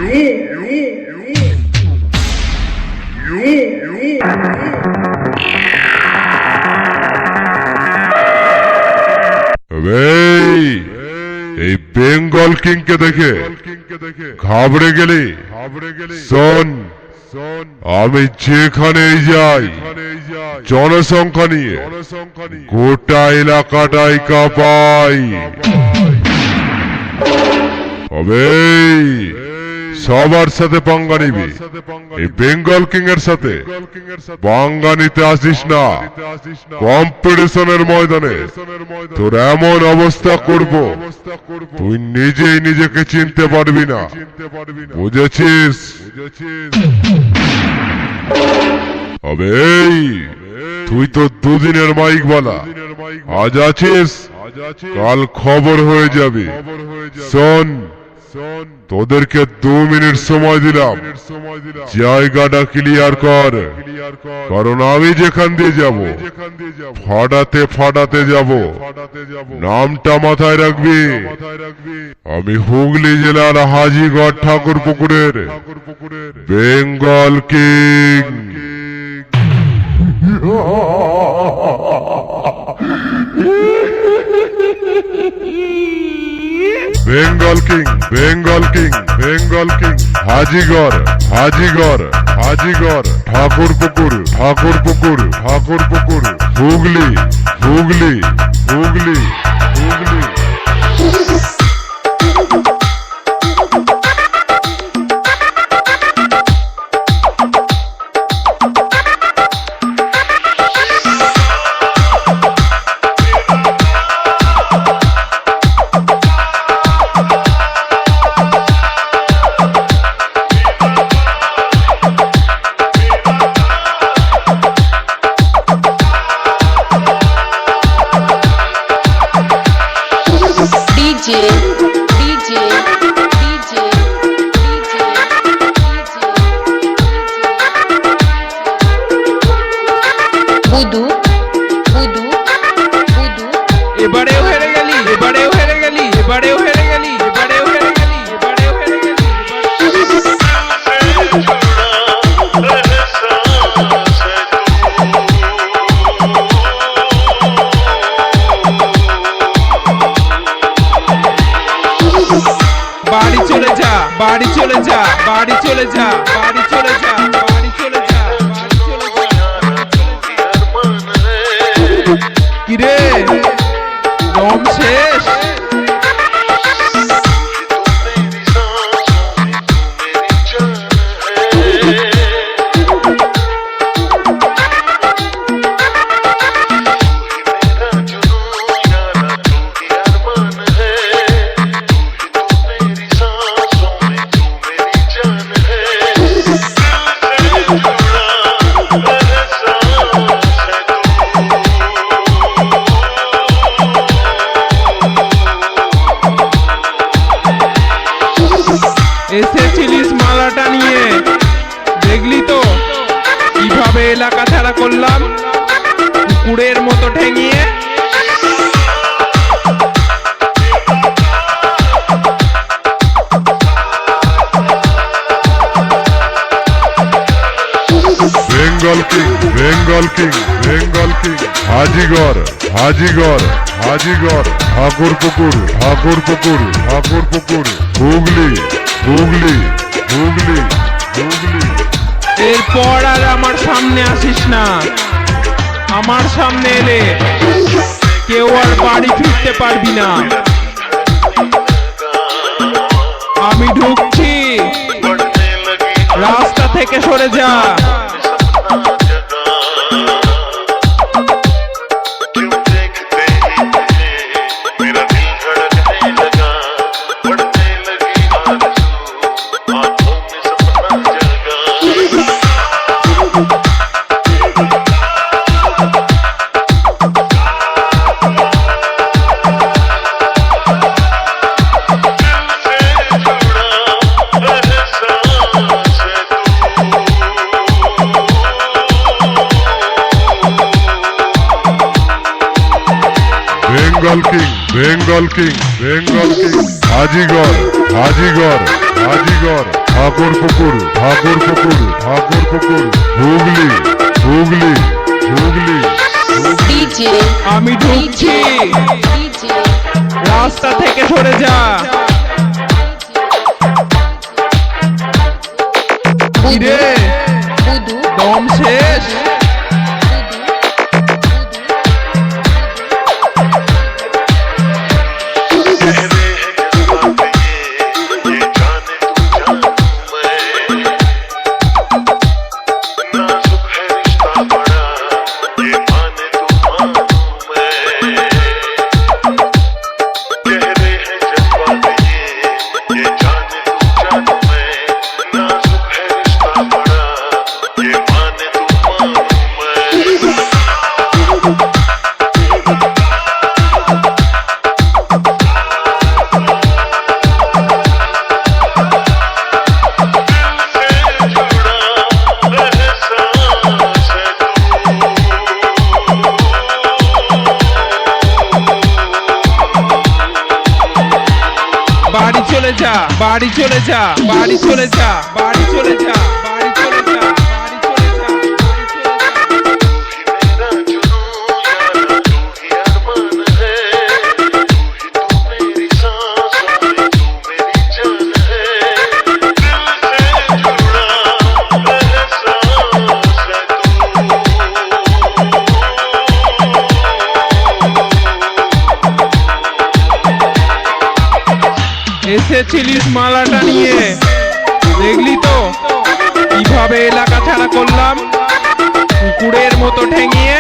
এই বেঙ্গল কিং কে দেখে ঘাবড়ে গেলি? শোন, আমি যেখানেই যাই জনসংখ্যা নিয়ে গোটা এলাকাটাই কাঁপাই। তবে সবার সাথে পাঙ্গা নিবি, এই বেঙ্গল কিং এর সাথে পাঙ্গা নিতে আসিস না। কম্পিটিশনের ময়দানে তোর এমন অবস্থা করব তুই নিজেই নিজেকে চিনতে পারবি না, বুঝেছিস? তবে তুই তো দুদিনের মাইক বলা, আজ আছিস কাল খবর হয়ে যাবে। শোন, তোদেরকে 2 মিনিট সময় দিলাম, জায়গাটা ক্লিয়ার কর, কারণ আমি যেখান দিয়ে যাব ফাটাতে ফাটাতে যাব। নামটা মাথায় রাখবি, আমি হুগলি জেলার হাজিগড় ঠাকুরপুকুরের Bengal king. Bengal king, Bengal king, Bengal king, Hajigarh, Hajigarh, Hajigarh, Thakurpukur, Thakurpukur, Thakurpukur, Hooghly, Hooghly, Hooghly, Hooghly. বাড়ি চলে যা, বাড়ি চলে যা, বাড়ি চলে যা, বাড়ি চলে যা, কিরে দম শেষ? এসেছিলিস মালাটা নিয়ে, দেখলি তো কিভাবে এলাকা ছাড়া করলাম কুকুরের মতো ঠেঙিয়ে। Bengal king, Bengal king, Bengal king, Hajigarh, Hajigarh, Hajigarh, Thakurpukur, Thakurpukur, Thakurpukur, Hooghly, Hooghly, Hooghly, Hooghly. এরপর আর আমার সামনে আসিস না। আমার সামনে এলে কেউ আর বাড়ি ফিরতে পারবি না। আমি ঢুকছি, রাস্তা থেকে সরে যা। Bengal king, Bengal king, Bengal king, Hajigarh, Hajigarh, Hajigarh, Thakurpukur Thakurpukur ঠাকুর পুকুর হুগলি হুগলি হুগলি ডিজে আমি ঢুকছি, ডিজে রাস্তা থেকে সরে যা। কিরে, বুদু দম শেষ? বাড়ি চলে যা, বাড়ি চলে যা, বাড়ি চলে যা, বাড়ি চলে যা, বাড়ি চলে যা, বাড়ি চলে যা, বাড়ি চলে যা। এসেছিলিস মালাটা নিয়ে, দেখলি তো কিভাবে এলাকা ছাড়া করলাম কুকুরের মতো ঠেঙিয়ে।